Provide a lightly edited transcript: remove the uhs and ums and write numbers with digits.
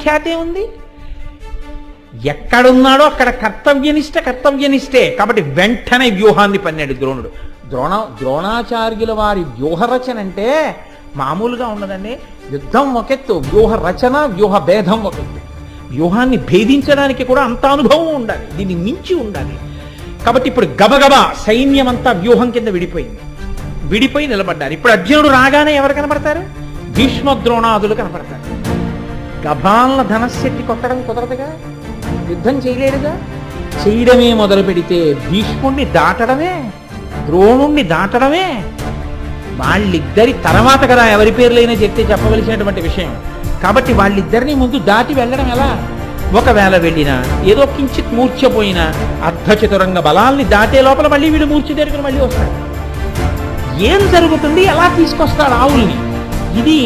ఖ్యాతే ఉంది. ఎక్కడున్నాడో అక్కడ కర్తవ్యనిష్టే. కాబట్టి వెంటనే వ్యూహాన్ని పన్నాడు ద్రోణుడు. ద్రోణాచార్యుల వారి వ్యూహ రచన అంటే మామూలుగా ఉండదండి. యుద్ధం ఒకెత్తు, వ్యూహ రచన, వ్యూహ భేదం ఒకెత్తు. వ్యూహాన్ని భేదించడానికి కూడా అంత అనుభవం ఉండాలి, దీన్ని మించి ఉండాలి. కాబట్టి ఇప్పుడు గబగబా సైన్యం అంతా వ్యూహం కింద విడిపోయి నిలబడ్డారు. ఇప్పుడు అర్జునుడు రాగానే ఎవరు కనపడతారు? భీష్మ ద్రోణాదులు కనపడతారు. గభాలన ధనస్సెట్టి కొట్టడం కుదరదుగా, యుద్ధం చేయలేడుగా. చేయడమే మొదలు పెడితే భీష్ముణ్ణి దాటడమే, ద్రోణుణ్ణి దాటడమే. వాళ్ళిద్దరి తర్వాత కదా ఎవరి పేర్లైనా చెప్తే చెప్పవలసినటువంటి విషయం. కాబట్టి వాళ్ళిద్దరిని ముందు దాటి వెళ్ళడం ఎలా? ఒకవేళ వెళ్ళినా ఏదో కించిత్ మూర్ఛపోయినా అర్ధచతురంగ బలాల్ని దాటే లోపల మళ్ళీ వీడు మూర్ఛ దగ్గర మళ్ళీ వస్తాడు. ఏం జరుగుతుంది, ఎలా తీసుకొస్తాడు ఆవుల్ని? ఇది